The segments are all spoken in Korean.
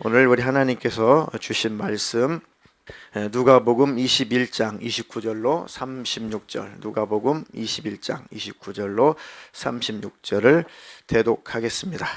오늘 우리 하나님께서 주신 말씀 누가복음 21장 29절로 36절, 누가복음 21장 29절로 36절을 대독하겠습니다.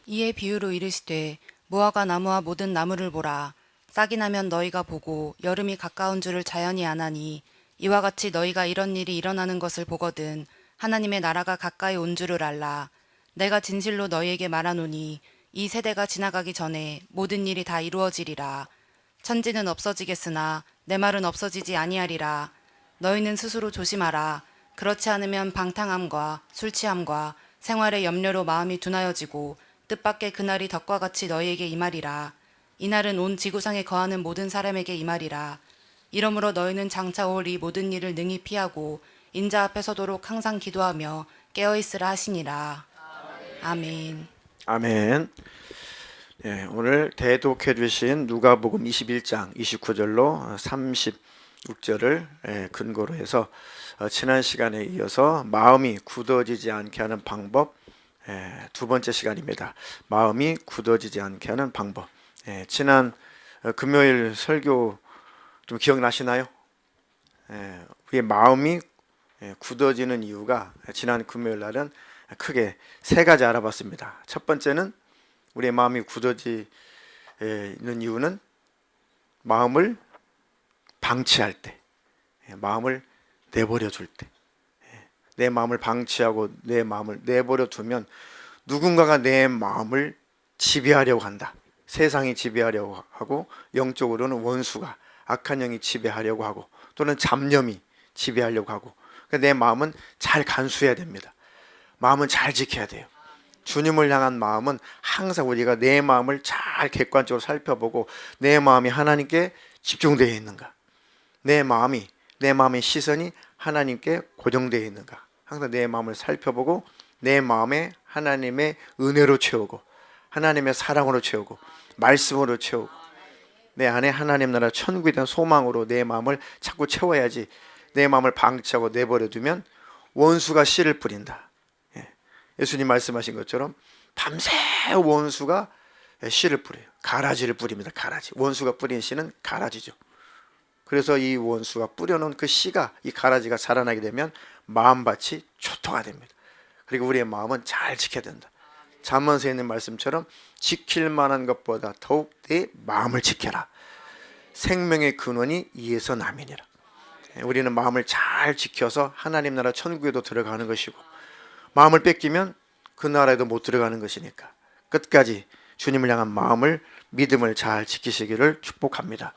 이에 비유로 이르시되 무화과 나무와 모든 나무를 보라. 싹이 나면 너희가 보고 여름이 가까운 줄을 자연히 아나니 이와 같이 너희가 이런 일이 일어나는 것을 보거든 하나님의 나라가 가까이 온 줄을 알라. 내가 진실로 너희에게 말하노니 이 세대가 지나가기 전에 모든 일이 다 이루어지리라. 천지는 없어지겠으나 내 말은 없어지지 아니하리라. 너희는 스스로 조심하라. 그렇지 않으면 방탕함과 술 취함과 생활의 염려로 마음이 둔하여지고 뜻밖의 그날이 덕과 같이 너희에게 임하리라. 이날은 온 지구상에 거하는 모든 사람에게 임하리라. 이러므로 너희는 장차 올 이 모든 일을 능히 피하고 인자 앞에 서도록 항상 기도하며 깨어있으라 하시니라. 아멘. 아멘. 오늘 대독해 주신 누가복음 21장 29절로 36절을 근거로 해서 지난 시간에 이어서 마음이 굳어지지 않게 하는 방법, 두 번째 시간입니다. 마음이 굳어지지 않게 하는 방법. 지난 금요일 설교 좀 기억나시나요? 우리의 마음이 굳어지는 이유가 지난 금요일 날은 크게 세 가지 알아봤습니다. 첫 번째는 우리의 마음이 굳어지는 이유는 마음을 방치할 때, 마음을 내버려 줄 때, 내 마음을 방치하고 내 마음을 내버려 두면 누군가가 내 마음을 지배하려고 한다. 세상이 지배하려고 하고, 영적으로는 원수가, 악한 영이 지배하려고 하고, 또는 잡념이 지배하려고 하고, 내 마음은 잘 간수해야 됩니다. 마음은 잘 지켜야 돼요. 주님을 향한 마음은 항상 우리가 내 마음을 잘 객관적으로 살펴보고 내 마음이 하나님께 집중되어 있는가, 내 마음의 시선이 하나님께 고정되어 있는가, 항상 내 마음을 살펴보고 내 마음에 하나님의 은혜로 채우고 하나님의 사랑으로 채우고 말씀으로 채우고 내 안에 하나님 나라 천국에 대한 소망으로 내 마음을 자꾸 채워야지. 내 마음을 방치하고 내버려 두면 원수가 씨를 뿌린다. 예수님 말씀하신 것처럼 밤새 원수가 씨를 뿌려요. 가라지를 뿌립니다. 가라지. 원수가 뿌린 씨는 가라지죠. 그래서 이 원수가 뿌려놓은 그 씨가, 이 가라지가 자라나게 되면 마음밭이 초토가 됩니다. 그리고 우리의 마음은 잘 지켜야 된다. 잠언서에 있는 말씀처럼 지킬 만한 것보다 더욱 내 마음을 지켜라. 생명의 근원이 이에서 남이니라. 우리는 마음을 잘 지켜서 하나님 나라 천국에도 들어가는 것이고, 마음을 뺏기면 그 나라에도 못 들어가는 것이니까 끝까지 주님을 향한 마음을, 믿음을 잘 지키시기를 축복합니다.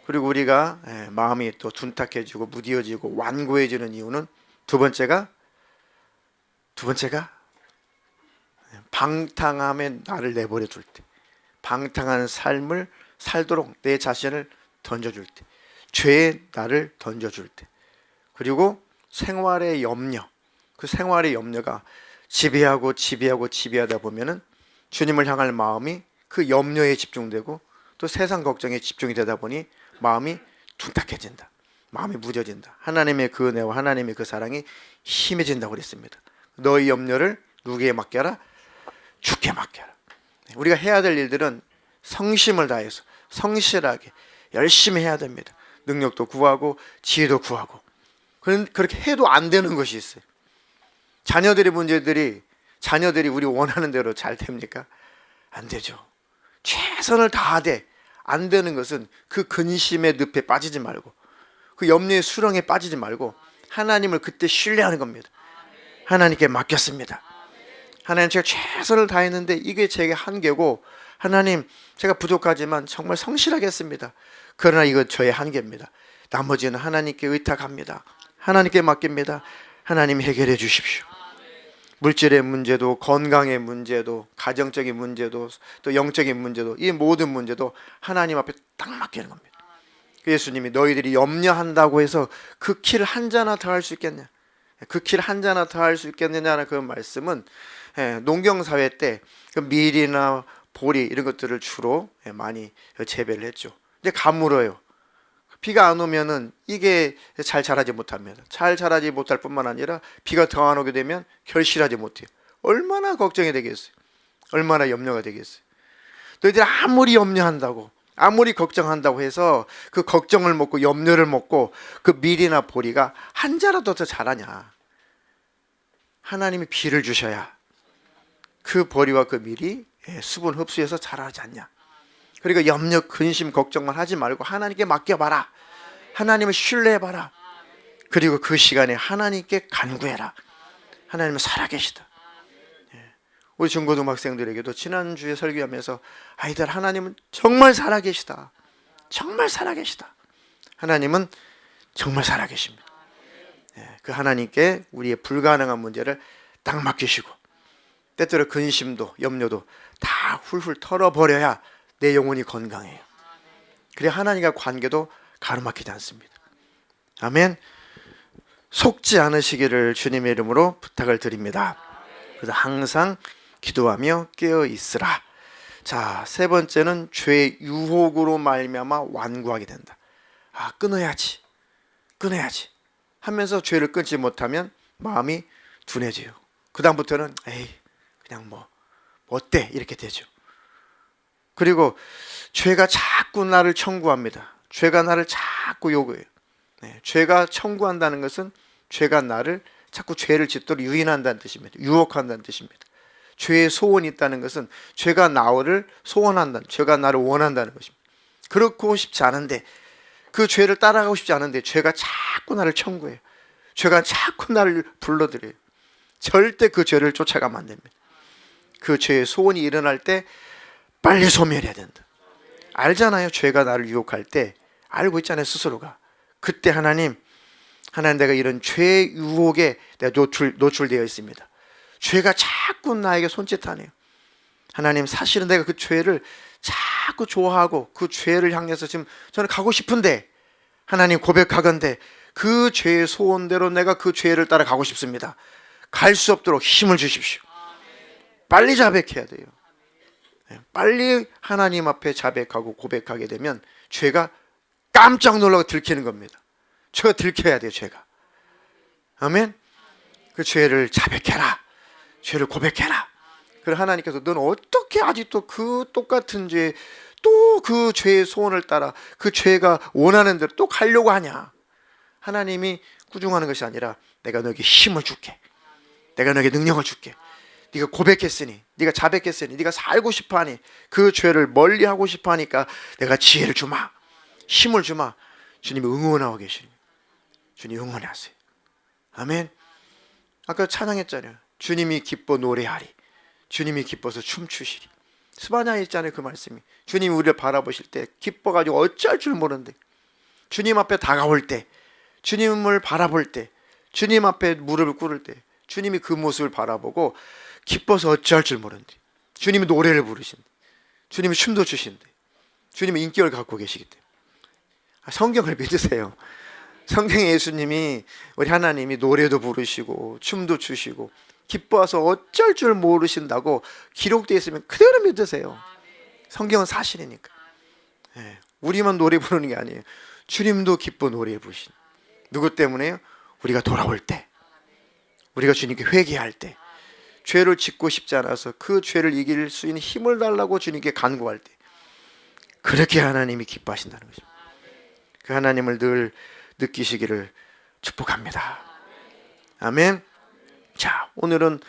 그리고 우리가 마음이 또 둔탁해지고 무디어지고 완고해지는 이유는 두 번째가 방탕함에 나를 내버려 둘 때, 방탕한 삶을 살도록 내 자신을 던져줄 때, 죄에 나를 던져줄 때, 그리고 생활의 염려, 그 생활의 염려가 지배하다 보면은 주님을 향할 마음이 그 염려에 집중되고 또 세상 걱정에 집중이 되다 보니 마음이 둔탁해진다. 마음이 무뎌진다. 하나님의 그 은혜와 하나님의 그 사랑이 힘해진다고 그랬습니다. 너희 염려를 누구에게 맡겨라? 주께 맡겨라. 우리가 해야 될 일들은 성심을 다해서 성실하게 열심히 해야 됩니다. 능력도 구하고 지혜도 구하고. 그렇게 해도 안 되는 것이 있어요. 자녀들이 우리 원하는 대로 잘 됩니까? 안 되죠. 최선을 다하되 안 되는 것은 그 근심의 늪에 빠지지 말고, 그 염려의 수렁에 빠지지 말고 하나님을 그때 신뢰하는 겁니다. 하나님께 맡겼습니다. 하나님, 제가 최선을 다했는데 이게 제게 한계고, 하나님 제가 부족하지만 정말 성실하겠습니다. 그러나 이건 저의 한계입니다. 나머지는 하나님께 의탁합니다. 하나님께 맡깁니다. 하나님 해결해 주십시오. 물질의 문제도, 건강의 문제도, 가정적인 문제도, 또 영적인 문제도, 이 모든 문제도 하나님 앞에 딱 맡기는 겁니다. 예수님이 너희들이 염려한다고 해서 그 키를 한 자나 더 할 수 있겠냐, 그 키를 한 자나 더 할 수 있겠느냐는 그 말씀은 농경사회 때 그 밀이나 보리 이런 것들을 주로 많이 재배를 했죠. 근데 가물어요. 비가 안 오면은 이게 잘 자라지 못합니다. 잘 자라지 못할 뿐만 아니라 비가 더 안 오게 되면 결실하지 못해요. 얼마나 걱정이 되겠어요. 얼마나 염려가 되겠어요. 너희들 아무리 염려한다고, 아무리 걱정한다고 해서 그 걱정을 먹고 염려를 먹고 그 밀이나 보리가 한 자라도 더 자라냐. 하나님이 비를 주셔야 그 보리와 그 밀이 수분 흡수해서 자라지 않냐. 그러니까 염려, 근심, 걱정만 하지 말고 하나님께 맡겨봐라. 하나님을 신뢰해봐라. 그리고 그 시간에 하나님께 간구해라. 하나님은 살아계시다. 우리 중고등학생들에게도 지난주에 설교하면서 아이들, 하나님은 정말 살아계시다. 정말 살아계시다. 하나님은 정말 살아계십니다. 그 하나님께 우리의 불가능한 문제를 딱 맡기시고 때때로 근심도 염려도 다 훌훌 털어버려야 내 영혼이 건강해요. 그래야 하나님과 관계도 가로막히지 않습니다. 아멘. 속지 않으시기를 주님의 이름으로 부탁을 드립니다. 그래서 항상 기도하며 깨어 있으라. 자, 세 번째는 죄의 유혹으로 말미암아 완고하게 된다. 끊어야지 하면서 죄를 끊지 못하면 마음이 둔해져요. 그 다음부터는 에이 그냥 뭐 어때 이렇게 되죠. 그리고 죄가 자꾸 나를 청구합니다. 죄가 나를 자꾸 요구해요. 죄가 청구한다는 것은 죄가 나를 자꾸 죄를 짓도록 유인한다는 뜻입니다. 유혹한다는 뜻입니다. 죄의 소원이 있다는 것은 죄가 나를 소원한다는, 죄가 나를 원한다는 것입니다. 그렇고 싶지 않은데, 그 죄를 따라가고 싶지 않은데 죄가 자꾸 나를 청구해요. 죄가 자꾸 나를 불러들여요. 절대 그 죄를 쫓아가면 안 됩니다. 그 죄의 소원이 일어날 때 빨리 소멸해야 된다. 알잖아요. 죄가 나를 유혹할 때 알고 있잖아요. 스스로가. 그때 하나님 내가 이런 죄의 유혹에 내가 노출되어 있습니다. 죄가 자꾸 나에게 손짓하네요. 하나님, 사실은 내가 그 죄를 자꾸 좋아하고 그 죄를 향해서 지금 저는 가고 싶은데, 하나님 고백하건대 그 죄의 소원대로 내가 그 죄를 따라 가고 싶습니다. 갈 수 없도록 힘을 주십시오. 빨리 자백해야 돼요. 빨리 하나님 앞에 자백하고 고백하게 되면 죄가 깜짝 놀라고 들키는 겁니다. 죄가 들켜야 돼요. 죄가. 아멘. 그 죄를 자백해라. 죄를 고백해라. 그래서 하나님께서 너는 어떻게 아직도 그 똑같은 죄, 또 그 죄의 소원을 따라 그 죄가 원하는 대로 또 가려고 하냐. 하나님이 꾸중하는 것이 아니라 내가 너에게 힘을 줄게. 내가 너에게 능력을 줄게. 네가 고백했으니, 네가 자백했으니, 네가 살고 싶어하니, 그 죄를 멀리하고 싶어하니까 내가 지혜를 주마, 힘을 주마. 주님이 응원하고 계시니 주님 응원하세요. 아멘. 아까 찬양했잖아요. 주님이 기뻐 노래하리. 주님이 기뻐서 춤추시리. 스바냐에 있잖아요. 그 말씀이. 주님이 우리를 바라보실 때 기뻐가지고 어찌할 줄 모르는데, 주님 앞에 다가올 때, 주님을 바라볼 때, 주님 앞에 무릎을 꿇을 때 주님이 그 모습을 바라보고 기뻐서 어찌할 줄 모르는데, 주님이 노래를 부르신대, 주님이 춤도 추신대, 주님이 인격을 갖고 계시기 때문에. 성경을 믿으세요. 성경에 예수님이, 우리 하나님이 노래도 부르시고 춤도 추시고 기뻐서 어쩔 줄 모르신다고 기록되어 있으면 그대로 믿으세요. 성경은 사실이니까. 우리만 노래 부르는 게 아니에요. 주님도 기뻐 노래 부르신. 누구 때문에요? 우리가 돌아올 때, 우리가 주님께 회개할 때, 죄를 짓고 싶지 않아서 그 죄를 이길 수 있는 힘을 달라고 주님께 간구할 때, 그렇게 하나님이 기뻐하신다는 것입니다. 그 하나님을 늘 느끼시기를 축복합니다. 아멘. 자, 오늘은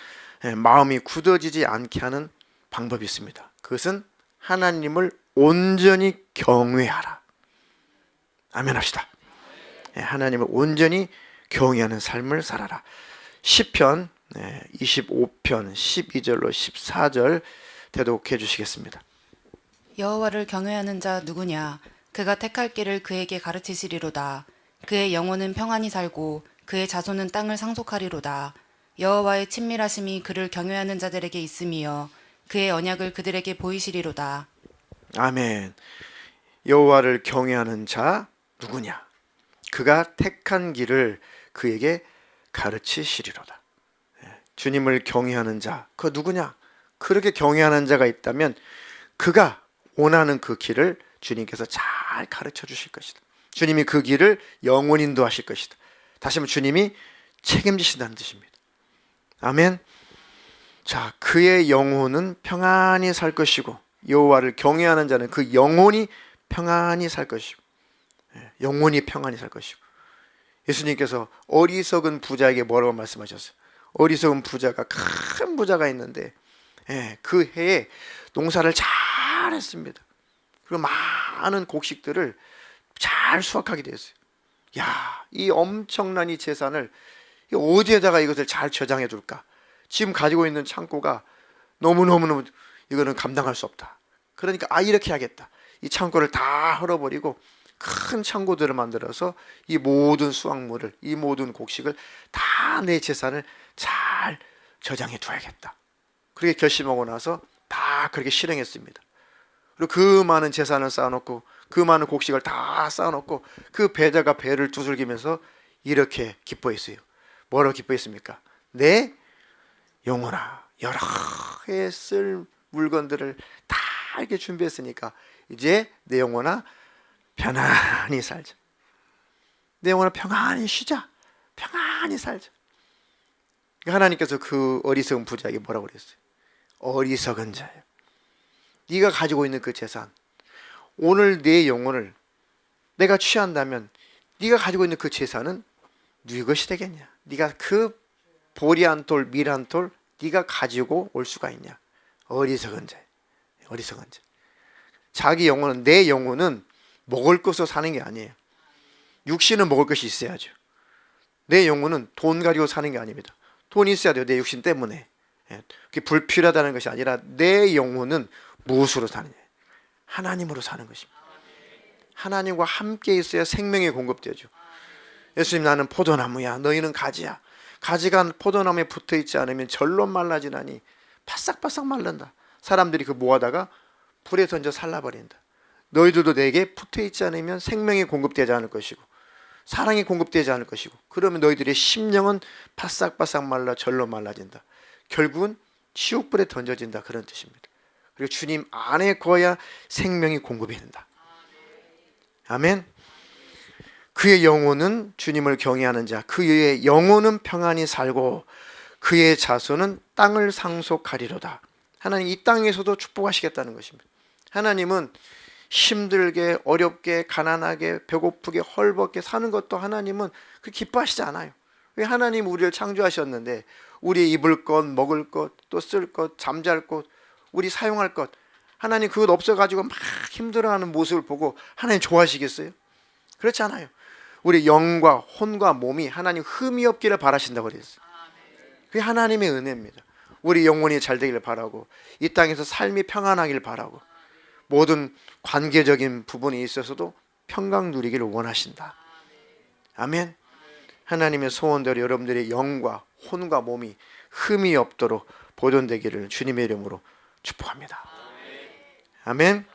마음이 굳어지지 않게 하는 방법이 있습니다. 그것은 하나님을 온전히 경외하라. 아멘 합시다. 하나님을 온전히 경외하는 삶을 살아라. 시편 25편 12절로 14절 대독해 주시겠습니다. 여호와를 경외하는 자 누구냐? 그가 택할 길을 그에게 가르치시리로다. 그의 영혼은 평안히 살고 그의 자손은 땅을 상속하리로다. 여호와의 친밀하심이 그를 경외하는 자들에게 있음이여 그의 언약을 그들에게 보이시리로다. 아멘. 여호와를 경외하는 자 누구냐? 그가 택한 길을 그에게 가르치시리로다. 주님을 경외하는 자, 그 누구냐? 그렇게 경외하는 자가 있다면 그가 원하는 그 길을 주님께서 잘 가르쳐 주실 것이다. 주님이 그 길을 영원히 인도하실 것이다. 다시 한번 주님이 책임지신다는 뜻입니다. 아멘. 자, 그의 영혼은 평안히 살 것이고 여호와를 경외하는 자는 그 영혼이 평안히 살 것이고, 영혼이 평안히 살 것이고. 예수님께서 어리석은 부자에게 뭐라고 말씀하셨어요? 어리석은 부자가, 큰 부자가 있는데 그 해에 농사를 잘 했습니다. 그리고 많은 곡식들을 잘 수확하게 됐어요. 야, 이 엄청난 이 재산을 어디에다가 이것을 잘 저장해 둘까? 지금 가지고 있는 창고가 너무너무 이거는 감당할 수 없다. 그러니까 이렇게 해야겠다. 이 창고를 다 헐어버리고 큰 창고들을 만들어서 이 모든 수확물을, 이 모든 곡식을 다 내 재산을 잘 저장해 둬야겠다. 그렇게 결심하고 나서 다 그렇게 실행했습니다. 그리고 그 많은 재산을 쌓아놓고 그 많은 곡식을 다 쌓아놓고 그 배다가 배를 두들기면서 이렇게 기뻐했어요. 뭐라고 기뻐했습니까? 내 영혼아, 여러 해 쓸 물건들을 다 이렇게 준비했으니까 이제 내 영혼아 편안히 살자. 내 영혼아 평안히 쉬자. 평안히 살자. 하나님께서 그 어리석은 부자에게 뭐라고 그랬어요? 어리석은 자예요. 네가 가지고 있는 그 재산, 오늘 내 영혼을 내가 취한다면 네가 가지고 있는 그 재산은 누구 것이 되겠냐? 네가 그 보리 한 돌, 밀 한 돌 네가 가지고 올 수가 있냐? 어리석은 자예요. 어리석은 자. 자기 영혼은, 내 영혼은 먹을 것으로 사는 게 아니에요. 육신은 먹을 것이 있어야죠. 내 영혼은 돈 가지고 사는 게 아닙니다. 돈이 있어야 돼요. 내 육신 때문에. 그게 불필요하다는 것이 아니라 내 영혼은 무엇으로 사느냐? 하나님으로 사는 것입니다. 하나님과 함께 있어야 생명이 공급되죠. 예수님, 나는 포도나무야, 너희는 가지야. 가지가 포도나무에 붙어있지 않으면 절로 말라지나니 바싹바싹 말른다. 사람들이 그 모아다가 불에 던져 살라버린다. 너희들도 내게 붙어있지 않으면 생명이 공급되지 않을 것이고 사랑이 공급되지 않을 것이고, 그러면 너희들의 심령은 바싹바싹 말라 절로 말라진다. 결국은 지옥불에 던져진다, 그런 뜻입니다. 그리고 주님 안에 거야 생명이 공급이 된다. 아멘. 그의 영혼은 주님을 경외하는 자, 그의 영혼은 평안히 살고 그의 자손은 땅을 상속하리로다. 하나님 이 땅에서도 축복하시겠다는 것입니다. 하나님은 힘들게, 어렵게, 가난하게, 배고프게, 헐벗게 사는 것도 하나님은 그 기뻐하시지 않아요. 왜? 하나님 우리를 창조하셨는데 우리 입을 것, 먹을 것, 또 쓸 것, 잠잘 것, 우리 사용할 것, 하나님 그것 없어가지고 막 힘들어하는 모습을 보고 하나님 좋아하시겠어요? 그렇지 않아요. 우리 영과 혼과 몸이 하나님 흠이 없기를 바라신다고 그랬어요. 그게 하나님의 은혜입니다. 우리 영혼이 잘 되기를 바라고 이 땅에서 삶이 평안하기를 바라고 모든 관계적인 부분에 있어서도 평강 누리기를 원하신다. 아멘. 하나님의 소원대로 여러분들의 영과 혼과 몸이 흠이 없도록 보존되기를 주님의 이름으로 축복합니다. 아멘.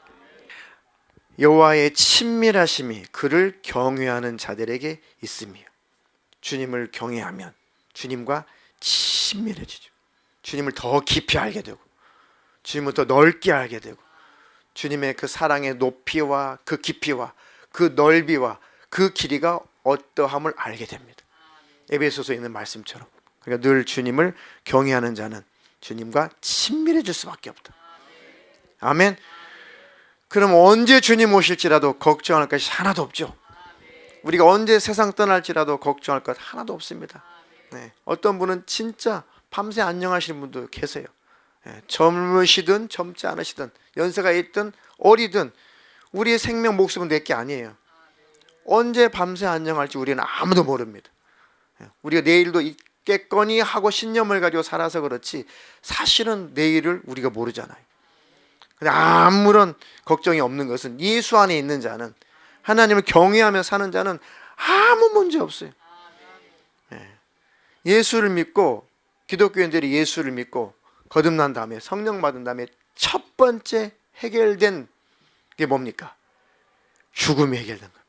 여호와의 친밀하심이 그를 경외하는 자들에게 있으며, 주님을 경외하면 주님과 친밀해지죠. 주님을 더 깊이 알게 되고 주님을 더 넓게 알게 되고 주님의 그 사랑의 높이와 그 깊이와 그 넓이와 그 길이가 어떠함을 알게 됩니다. 에베소서에 있는 말씀처럼. 그러니까 늘 주님을 경외하는 자는 주님과 친밀해질 수밖에 없다. 아멘. 그럼 언제 주님 오실지라도 걱정할 것이 하나도 없죠. 우리가 언제 세상 떠날지라도 걱정할 것 하나도 없습니다. 네. 어떤 분은 진짜 밤새 안녕하시는 분도 계세요. 젊으시든 젊지 않으시든 연세가 있든 어리든 우리의 생명 목숨은 내게 아니에요. 언제 밤새 안녕할지 우리는 아무도 모릅니다. 우리가 내일도 있겠거니 하고 신념을 가지고 살아서 그렇지 사실은 내일을 우리가 모르잖아요. 근데 아무런 걱정이 없는 것은 예수 안에 있는 자는, 하나님을 경외하며 사는 자는 아무 문제 없어요. 예수를 믿고, 기독교인들이 예수를 믿고 거듭난 다음에 성령 받은 다음에 첫 번째 해결된 게 뭡니까? 죽음이 해결된 겁니다.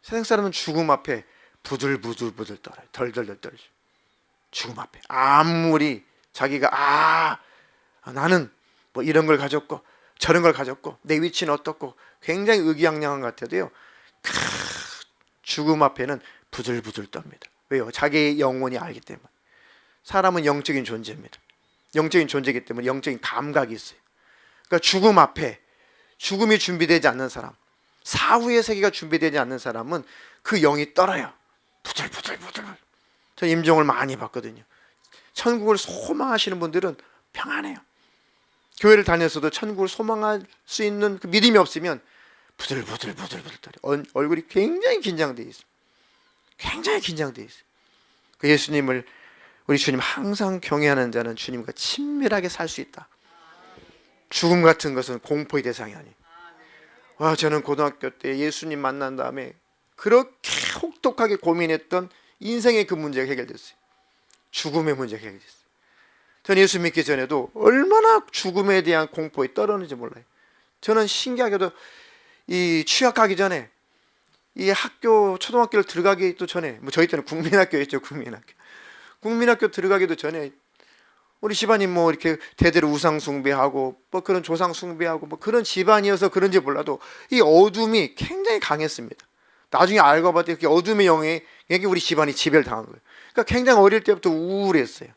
세상 사람은 죽음 앞에 부들부들 떨어요. 덜덜덜 떨죠. 죽음 앞에 아무리 자기가 나는 뭐 이런 걸 가졌고 저런 걸 가졌고 내 위치는 어떻고 굉장히 의기양양한 것 같아도요, 죽음 앞에는 부들부들 떱니다. 왜요? 자기의 영혼이 알기 때문에. 사람은 영적인 존재입니다. 영적인 존재이기 때문에 영적인 감각이 있어요. 그러니까 죽음 앞에 죽음이 준비되지 않는 사람, 사후의 세계가 준비되지 않는 사람은 그 영이 떨어요. 부들부들부들. 저 임종을 많이 봤거든요. 천국을 소망하시는 분들은 평안해요. 교회를 다녔어도 천국을 소망할 수 있는 그 믿음이 없으면 부들부들부들부들 얼굴이 굉장히 긴장되어 있어요. 굉장히 긴장되어 있어요. 그 예수님을 우리 주님 항상 경외하는 자는 주님과 친밀하게 살 수 있다. 죽음 같은 것은 공포의 대상이 아니에요. 와, 저는 고등학교 때 예수님 만난 다음에 그렇게 혹독하게 고민했던 인생의 그 문제가 해결됐어요. 죽음의 문제가 해결됐어요. 저는 예수 믿기 전에도 얼마나 죽음에 대한 공포에 떨었는지 몰라요. 저는 신기하게도 이 취학하기 전에 이 학교 초등학교를 들어가기도 전에 뭐 저희 때는 국민학교였죠. 국민학교 들어가기도 전에 우리 집안이 뭐 이렇게 대대로 우상 숭배하고 뭐 그런 조상 숭배하고 뭐 그런 집안이어서 그런지 몰라도 이 어둠이 굉장히 강했습니다. 나중에 알고 봤더니 그 어둠의 영에 우리 집안이 지배당한 거예요. 그러니까 굉장히 어릴 때부터 우울했어요.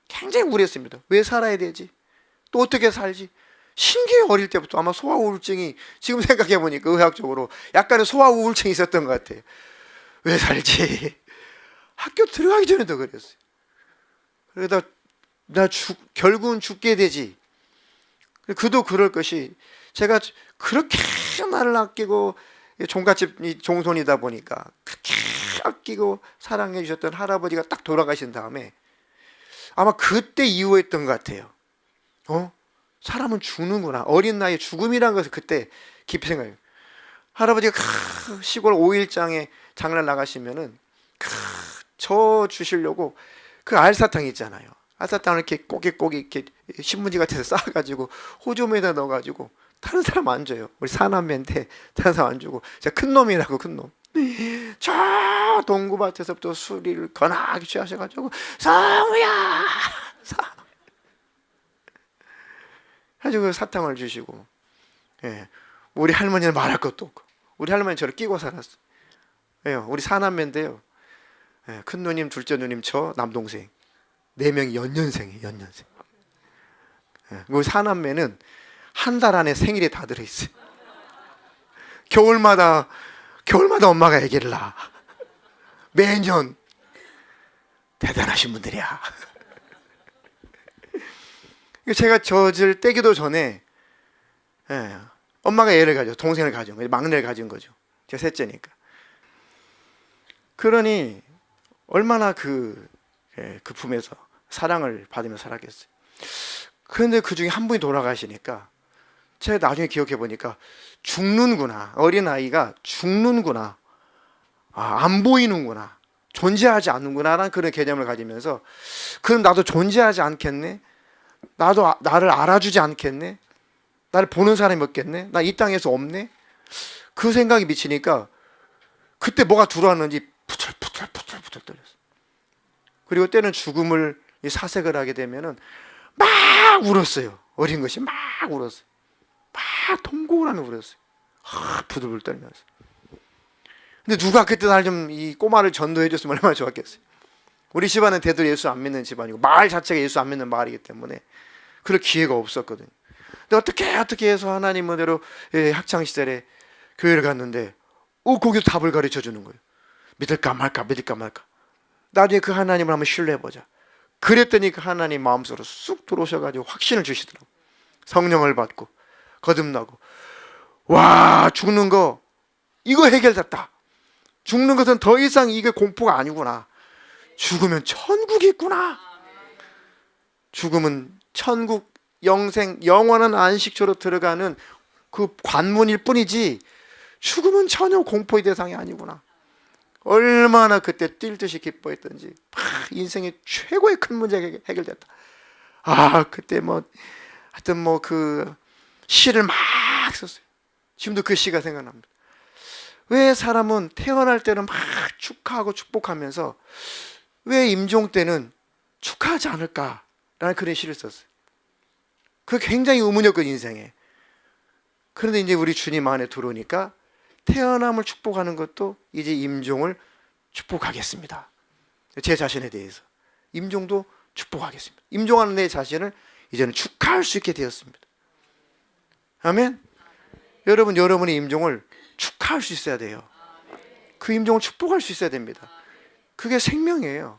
굉장히 우울했습니다. 왜 살아야 되지? 또 어떻게 살지? 신기해. 어릴 때부터 아마 소아우울증이, 지금 생각해 보니까 의학적으로 약간의 소아우울증이 있었던 것 같아요. 왜 살지? 학교 들어가기 전에도 그랬어요. 그러다 결국은 죽게 되지. 그도 그럴 것이, 제가 그렇게 나를 아끼고 종갓집 종손이다 보니까 그렇게 아끼고 사랑해 주셨던 할아버지가 딱 돌아가신 다음에 아마 그때 이후였던 것 같아요. 사람은 죽는구나. 어린 나이에 죽음이라는 것을 그때 깊이 생각해요. 할아버지가 시골 5일장에 장날 나가시면은 저 주시려고 그 알사탕 있잖아요. 알사탕을 이렇게 꼬깃꼬깃 이렇게 신문지 같은 데 쌓아가지고 호주머니에다 넣어가지고 다른 사람 안 줘요. 우리 사남매인데 다른 사람 안 주고 제가 큰 놈이라고, 큰 놈. 저 동구밭에서부터 술을 거나하게 취하셔가지고 성우야 가지고 사탕을 주시고, 예, 우리 할머니는 말할 것도 없고, 우리 할머니 저를 끼고 살았어요. 예, 우리 사남매인데요. 예, 큰 누님, 둘째 누님, 저 남동생 4명이 연년생이에요. 연년생. 예, 우리 사남매는 한 달 안에 생일이 다 들어있어요. 겨울마다 엄마가 아기를 낳아. 매년. 대단하신 분들이야. 제가 젖을 떼기도 전에, 예, 엄마가 얘를 가져, 동생을 가져, 막내를 가진 거죠. 제가 셋째니까. 그러니 얼마나 그 품에서 사랑을 받으며 살았겠어요. 그런데 그 중에 한 분이 돌아가시니까 제가 나중에 기억해 보니까 죽는구나. 어린아이가 죽는구나. 안 보이는구나. 존재하지 않는구나라는 그런 개념을 가지면서, 그럼 나도 존재하지 않겠네? 나를 알아주지 않겠네? 나를 보는 사람이 없겠네? 나 이 땅에서 없네? 그 생각이 미치니까 그때 뭐가 들어왔는지 부들부들 떨렸어. 그리고 때는 죽음을 사색을 하게 되면은 막 울었어요. 어린 것이 막 울었어요. 막 통곡을 하며 울었어요. 부들부들 떨면서. 근데 누가 그때 날 좀 이 꼬마를 전도해 줬으면 얼마나 좋았겠어요. 우리 집안은 대대로 예수 안 믿는 집안이고 마을 자체가 예수 안 믿는 마을이기 때문에 그럴 기회가 없었거든요. 근데 어떻게 해서 하나님 은혜로 학창 시절에 교회를 갔는데 거기서 답을 가르쳐 주는 거예요. 믿을까 말까. 나중에 그 하나님을 한번 신뢰해보자. 그랬더니 그 하나님 마음속으로 쑥 들어오셔가지고 확신을 주시더라고요. 성령을 받고 거듭나고, 와, 죽는 거 이거 해결됐다. 죽는 것은 더 이상 이게 공포가 아니구나. 죽으면 천국이 있구나. 죽음은 천국, 영생, 영원한 안식처로 들어가는 그 관문일 뿐이지 죽음은 전혀 공포의 대상이 아니구나. 얼마나 그때 뛸 듯이 기뻐했던지. 인생의 최고의 큰 문제가 해결됐다. 그때 하여튼 그 시를 막 썼어요. 지금도 그 시가 생각납니다. 왜 사람은 태어날 때는 막 축하하고 축복하면서 왜 임종 때는 축하하지 않을까라는 그런 시를 썼어요. 그게 굉장히 의문이었거든요, 인생에. 그런데 이제 우리 주님 안에 들어오니까 태어남을 축복하는 것도 이제 임종을 축복하겠습니다. 제 자신에 대해서 임종도 축복하겠습니다. 임종하는 내 자신을 이제는 축하할 수 있게 되었습니다. 아멘. 여러분, 여러분의 임종을 축하할 수 있어야 돼요. 그 임종을 축복할 수 있어야 됩니다. 그게 생명이에요.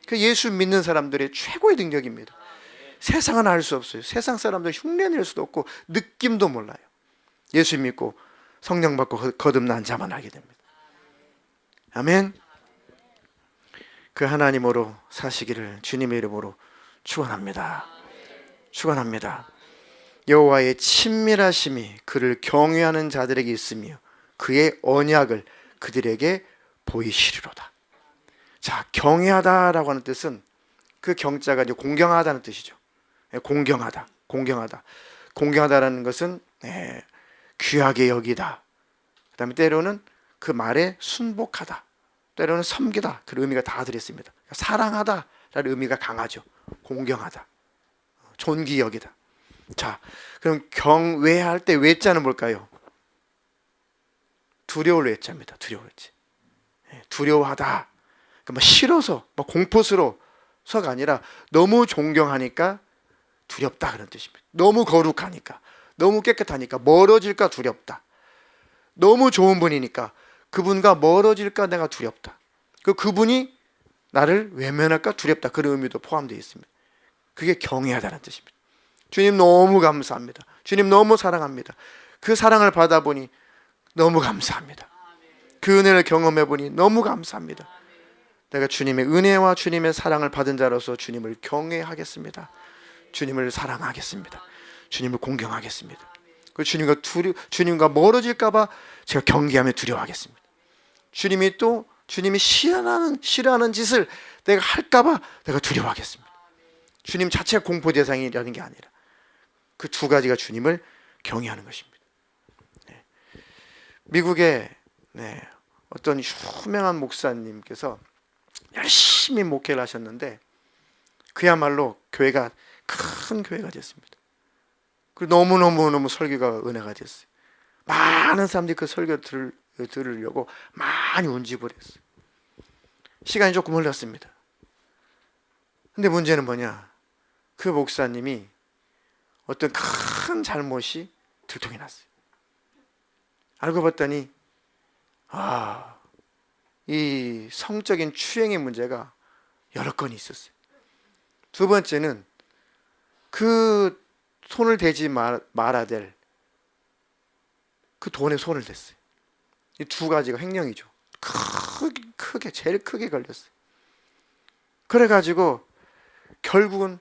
그 예수 믿는 사람들의 최고의 능력입니다. 세상은 알 수 없어요. 세상 사람들은 흉내낼 수도 없고 느낌도 몰라요. 예수 믿고 성령 받고 거듭난 자만 알게 됩니다. 아멘. 그 하나님으로 사시기를 주님의 이름으로 축원합니다. 축원합니다. 여호와의 친밀하심이 그를 경외하는 자들에게 있으며 그의 언약을 그들에게 보이시리로다. 자, 경외하다라고 하는 뜻은 그 경자가 이제 공경하다는 뜻이죠. 공경하다, 공경하다. 공경하다라는 것은 귀하게 여기다. 그다음에 때로는 그 말에 순복하다. 때로는 섬기다. 그런 의미가 다 들었습니다. 사랑하다라는 의미가 강하죠. 공경하다, 존귀 여기다. 자, 그럼 경외할 때 외자는 뭘까요? 두려울 외자입니다. 두려울 외자. 두려워하다. 그러니까 싫어서, 공포스러워서가 아니라 너무 존경하니까 두렵다 그런 뜻입니다. 너무 거룩하니까, 너무 깨끗하니까 멀어질까 두렵다. 너무 좋은 분이니까 그분과 멀어질까 내가 두렵다. 그분이 나를 외면할까 두렵다. 그런 의미도 포함되어 있습니다. 그게 경외하다는 뜻입니다. 주님 너무 감사합니다. 주님 너무 사랑합니다. 그 사랑을 받아보니 너무 감사합니다. 그 은혜를 경험해보니 너무 감사합니다. 내가 주님의 은혜와 주님의 사랑을 받은 자로서 주님을 경외하겠습니다. 주님을 사랑하겠습니다. 주님을 공경하겠습니다. 그 주님과 멀어질까봐 제가 경계하며 두려워하겠습니다. 주님이 싫어하는 짓을 내가 할까봐 내가 두려워하겠습니다. 주님 자체가 공포 대상이라는 게 아니라 그 두 가지가 주님을 경외하는 것입니다. 미국의 어떤 유명한 목사님께서 열심히 목회를 하셨는데 그야말로 교회가 큰 교회가 됐습니다. 그리고 너무너무 설교가 은혜가 됐어요. 많은 사람들이 그 설교 들으려고 많이 운집을 했어요. 시간이 조금 흘렀습니다. 근데 문제는 뭐냐? 그 목사님이 어떤 큰 잘못이 들통이 났어요. 알고 봤더니 이 성적인 추행의 문제가 여러 건이 있었어요. 두 번째는 그 손을 대지 말아야 될 그 돈에 손을 댔어요. 이 두 가지가 횡령이죠. 제일 크게 걸렸어요. 그래가지고 결국은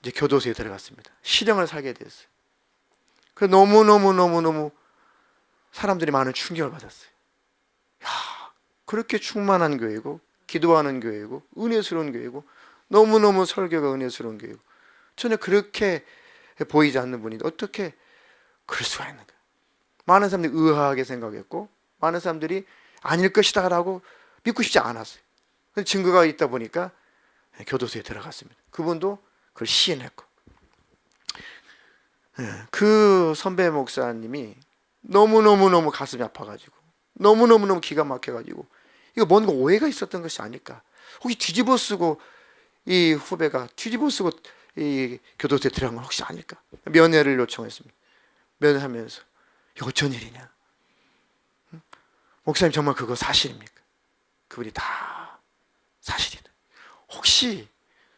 이제 교도소에 들어갔습니다. 실형을 살게 됐어요. 그 너무 사람들이 많은 충격을 받았어요. 야, 그렇게 충만한 교회고 기도하는 교회고 은혜스러운 교회고 너무너무 설교가 은혜스러운 교회고 전혀 그렇게 보이지 않는 분이 어떻게 그럴 수가 있는가? 많은 사람들이 의아하게 생각했고 많은 사람들이 아닐 것이다 라고 믿고 싶지 않았어요. 근데 증거가 있다 보니까 교도소에 들어갔습니다. 그분도 그걸 시인했고 그 선배 목사님이 너무너무 가슴이 아파가지고 너무너무 기가 막혀가지고 이거 뭔가 오해가 있었던 것이 아닐까. 혹시 뒤집어 쓰고 이 후배가 뒤집어 쓰고 이 교도소에 들어간 건 혹시 아닐까. 면회를 요청했습니다. 면회하면서 이거 어쩐 일이냐. 목사님 정말 그거 사실입니까? 그분이 다 사실이다. 혹시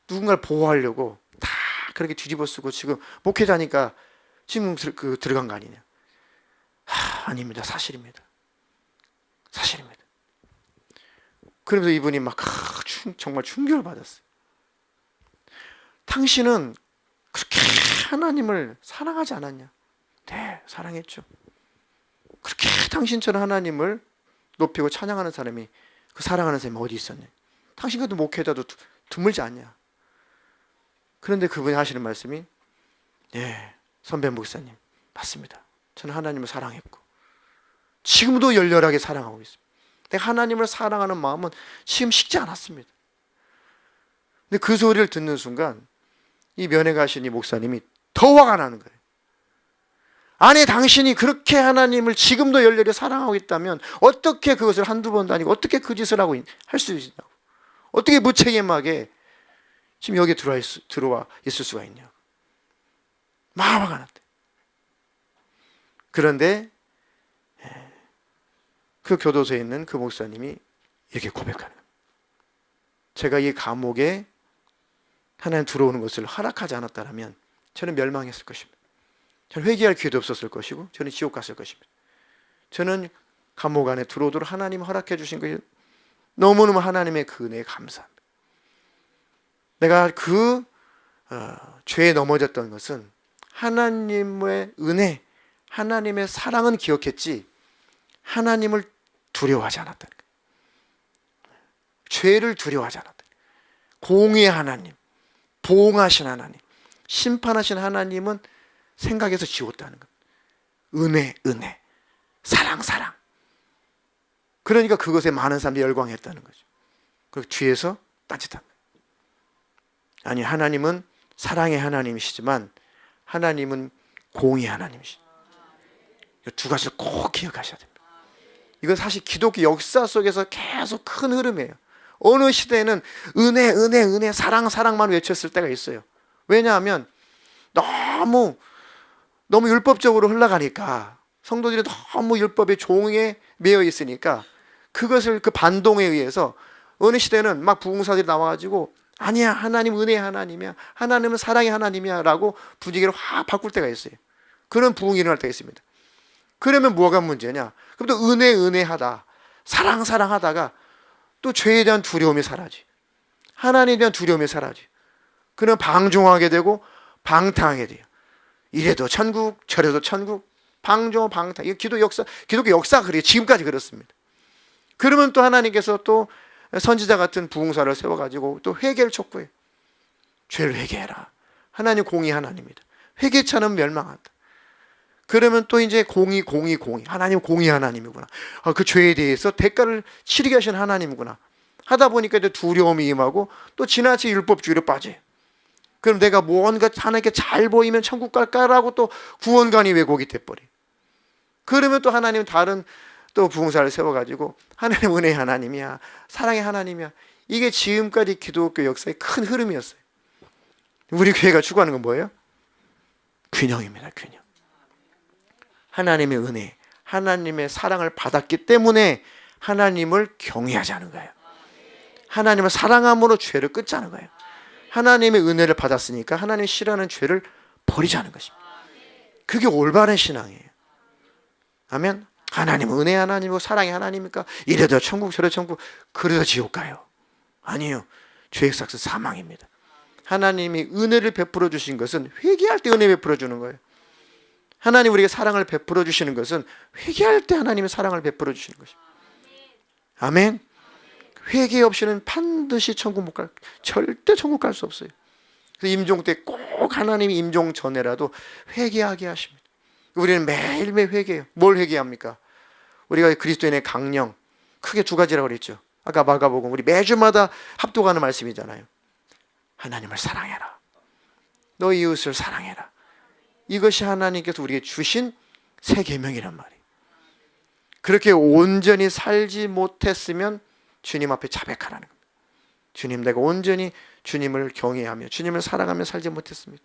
누군가를 보호하려고 다 그렇게 뒤집어 쓰고 지금 목회자니까 지금 들어간 거 아니냐. 아닙니다. 사실입니다. 사실입니다. 그러면서 이분이 막 정말 충격을 받았어요. 당신은 그렇게 하나님을 사랑하지 않았냐? 네, 사랑했죠. 그렇게 당신처럼 하나님을 높이고 찬양하는 사람이 그 사랑하는 사람이 어디 있었냐? 당신 같은 목회자도 드물지 않냐? 그런데 그분이 하시는 말씀이 선배 목사님 맞습니다. 저는 하나님을 사랑했고 지금도 열렬하게 사랑하고 있습니다. 내가 하나님을 사랑하는 마음은 지금 식지 않았습니다. 근데 그 소리를 듣는 순간 이 면회 가신 이 목사님이 더 화가 나는 거예요. 아니 당신이 그렇게 하나님을 지금도 열렬히 사랑하고 있다면 어떻게 그것을 한두 번도 아니고 어떻게 그 짓을 하고 할 수 있냐고. 어떻게 무책임하게 지금 여기에 들어와 있을 수가 있냐고. 막 화가 났대. 그런데 그 교도소에 있는 그 목사님이 이렇게 고백하는 거예요. 제가 이 감옥에 하나님 들어오는 것을 허락하지 않았다면 저는 멸망했을 것입니다. 저는 회개할 기회도 없었을 것이고 저는 지옥 갔을 것입니다. 저는 감옥 안에 들어오도록 하나님 허락해 주신 것이 너무너무 하나님의 그 은혜에 감사합니다. 내가 그 죄에 넘어졌던 것은 하나님의 은혜, 하나님의 사랑은 기억했지 하나님을 두려워하지 않았다는 거예요. 죄를 두려워하지 않았다. 공의의 하나님, 보응하신 하나님, 심판하신 하나님은 생각해서 지웠다는 거예요. 은혜, 사랑. 그러니까 그것에 많은 사람들이 열광했다는 거죠. 그리고 뒤에서 따뜻한 거예요. 아니, 하나님은 사랑의 하나님이시지만 하나님은 공의의 하나님이시죠. 두 가지를 꼭 기억하셔야 됩니다. 이건 사실 기독교 역사 속에서 계속 큰 흐름이에요. 어느 시대에는 은혜, 사랑만 외쳤을 때가 있어요. 왜냐하면 너무 율법적으로 흘러가니까 성도들이 너무 율법의 종에 매여 있으니까 그것을 그 반동에 의해서 어느 시대는 막 부흥사들이 나와가지고 아니야, 하나님 은혜의 하나님이야, 하나님은 사랑의 하나님이야 라고 분위기를 확 바꿀 때가 있어요. 그런 부흥이 일어날 때가 있습니다. 그러면 뭐가 문제냐? 그럼 또 은혜하다, 사랑하다가 또 죄에 대한 두려움이 사라지, 하나님에 대한 두려움이 사라지. 그러면 방종하게 되고 방탕하게 돼요. 이래도 천국, 저래도 천국, 방종, 방탕. 이게 기독교 역사가 그래요. 지금까지 그렇습니다. 그러면 또 하나님께서 또 선지자 같은 부흥사를 세워가지고 또 회개를 촉구해요. 죄를 회개해라. 하나님 공의 하나님이다. 회개치 않으면 멸망한다. 그러면 또 이제 공의. 하나님 공의 하나님이구나. 그 죄에 대해서 대가를 치르게 하신 하나님이구나. 하다 보니까 이제 두려움이 임하고 또 지나치게 율법주의로 빠져요. 그럼 내가 뭔가 하나님께 잘 보이면 천국 갈까라고 또 구원관이 왜곡이 돼버려요. 그러면 또 하나님은 다른 또 부흥사를 세워가지고 하나님 은혜의 하나님이야, 사랑의 하나님이야. 이게 지금까지 기독교 역사의 큰 흐름이었어요. 우리 교회가 추구하는 건 뭐예요? 균형입니다. 균형. 하나님의 은혜, 하나님의 사랑을 받았기 때문에 하나님을 경외하자는 거예요. 하나님을 사랑함으로 죄를 끊자는 거예요. 하나님의 은혜를 받았으니까 하나님이 싫어하는 죄를 버리자는 것입니다. 그게 올바른 신앙이에요. 아멘. 하나님은 은혜 하나님이고 사랑의 하나님입니까? 이래도 천국 저래도 천국, 그래도 지옥 가요? 아니요. 죄의 삭은 사망입니다. 하나님이 은혜를 베풀어 주신 것은 회개할 때 은혜 베풀어 주는 거예요. 하나님 우리에게 사랑을 베풀어 주시는 것은 회개할 때 하나님의 사랑을 베풀어 주시는 것입니다. 아멘. 회개 없이는 반드시 천국 못 갈, 절대 천국 갈 수 없어요. 그래서 임종 때 꼭 하나님이 임종 전에라도 회개하게 하십니다. 우리는 매일매일 회개해요. 뭘 회개합니까? 우리가 그리스도인의 강령 크게 두 가지라고 그랬죠. 아까 마가복음 우리 매주마다 합독하는 말씀이잖아요. 하나님을 사랑해라. 너 이웃을 사랑해라. 이것이 하나님께서 우리에게 주신 새 계명이란 말이에요. 그렇게 온전히 살지 못했으면 주님 앞에 자백하라는 겁니다. 주님, 내가 온전히 주님을 경외하며 주님을 사랑하며 살지 못했습니다.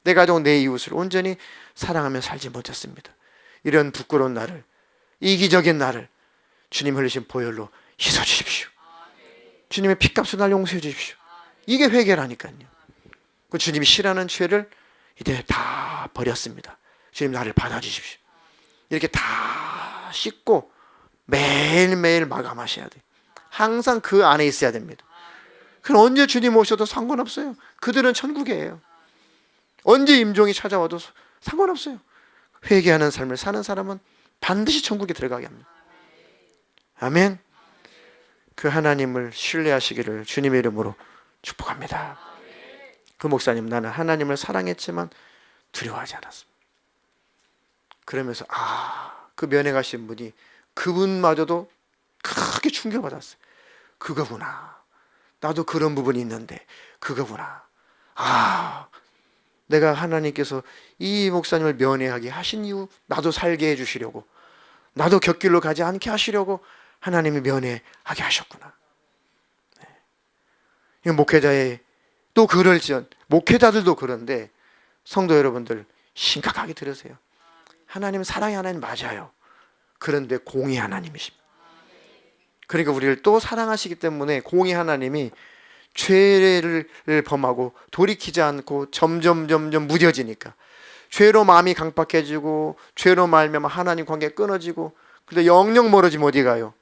내 가족, 내 이웃을 온전히 사랑하며 살지 못했습니다. 이런 부끄러운 나를, 이기적인 나를 주님 흘리신 보혈로 씻어 주십시오. 주님의 피값으로 날 용서해 주십시오. 이게 회개라니까요. 그 주님이 싫어하는 죄를 이제 다 버렸습니다. 주님 나를 받아주십시오. 이렇게 다 씻고 매일매일 마감하셔야 돼요. 항상 그 안에 있어야 됩니다. 그럼 언제 주님 오셔도 상관없어요. 그들은 천국이에요. 언제 임종이 찾아와도 상관없어요. 회개하는 삶을 사는 사람은 반드시 천국에 들어가게 합니다. 아멘. 그 하나님을 신뢰하시기를 주님의 이름으로 축복합니다. 그 목사님, 나는 하나님을 사랑했지만 두려워하지 않았습니다. 그러면서 그 면회 가신 분이 그분마저도 크게 충격받았어요. 그거구나. 나도 그런 부분이 있는데 그거구나. 내가 하나님께서 이 목사님을 면회하게 하신 이유, 나도 살게 해주시려고, 나도 곁길로 가지 않게 하시려고 하나님이 면회하게 하셨구나. 이 목회자의 또 그럴지언, 목회자들도 그런데 성도 여러분들 심각하게 들으세요. 하나님은 사랑의 하나님 맞아요. 그런데 공의 하나님이십니다. 그러니까 우리를 또 사랑하시기 때문에 공의 하나님이 죄를 범하고 돌이키지 않고 점점 무뎌지니까, 죄로 마음이 강팍해지고 죄로 말미암아 하나님 관계가 끊어지고, 근데 영영 멀어지면 어디 가요?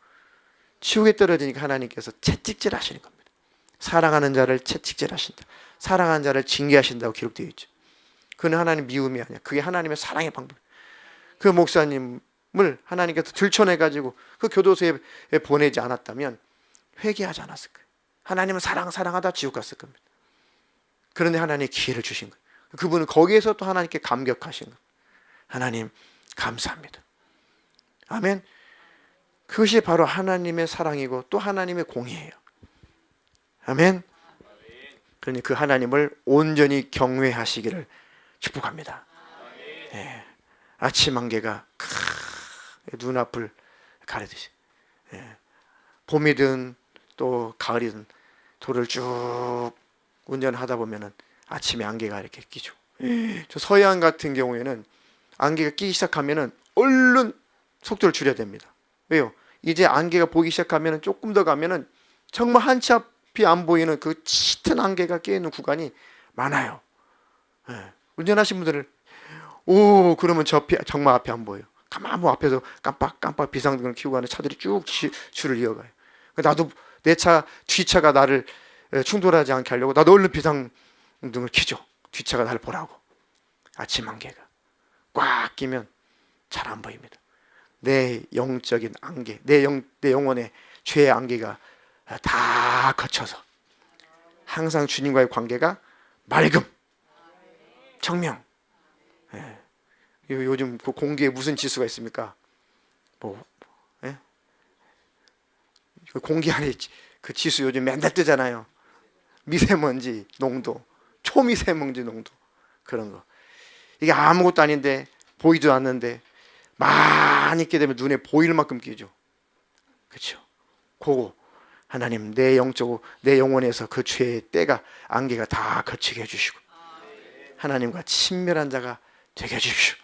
지옥에 떨어지니까 하나님께서 채찍질 하시는 겁니다. 사랑하는 자를 채찍질 하신다, 사랑하는 자를 징계하신다고 기록되어 있죠. 그는 하나님 미움이 아니야. 그게 하나님의 사랑의 방법. 그 목사님을 하나님께서 들춰내가지고 그 교도소에 보내지 않았다면 회개하지 않았을 거예요. 하나님은 사랑하다 지옥 갔을 겁니다. 그런데 하나님이 기회를 주신 거예요. 그분은 거기에서 또 하나님께 감격하신 거예요. 하나님 감사합니다. 아멘. 그것이 바로 하나님의 사랑이고 또 하나님의 공의예요. 아멘. 그러니 그 하나님을 온전히 경외하시기를 축복합니다. 예. 아침 안개가 눈앞을 가리듯이, 예. 봄이든 또 가을이든 도를 쭉 운전하다 보면은 아침에 안개가 이렇게 끼죠. 저 서해안 같은 경우에는 안개가 끼기 시작하면은 얼른 속도를 줄여야 됩니다. 왜요? 이제 안개가 보기 시작하면은 조금 더 가면은 정말 한치 앞이 안 보이는 그 짙은 안개가 끼어있는 구간이 많아요. 예. 운전하신 분들은 그러면 정말 앞이 안 보여요. 가만 뭐 앞에서 깜빡 비상등을 켜고 가는 차들이 쭉 줄을 이어가요. 나도 내 차 뒤차가 나를 충돌하지 않게 하려고 나도 얼른 비상등을 켜죠. 뒤차가 나를 보라고. 아침 안개가 꽉 끼면 잘 안 보입니다. 내 영적인 안개, 내 영혼의 죄의 안개가 다 거쳐서 항상 주님과의 관계가 맑음, 청명. 예. 요즘 그 공기에 무슨 지수가 있습니까? 예? 공기 안에 그 지수 요즘 맨날 뜨잖아요. 미세먼지 농도, 초미세먼지 농도, 그런 거. 이게 아무것도 아닌데, 보이지도 않는데 많이 있게 되면 눈에 보일 만큼 끼죠. 그렇죠? 그거 하나님 내 영적으로 내 영혼에서 그 죄의 때가 안개가 다 거치게 해주시고 하나님과 친밀한 자가 되게 해주십시오.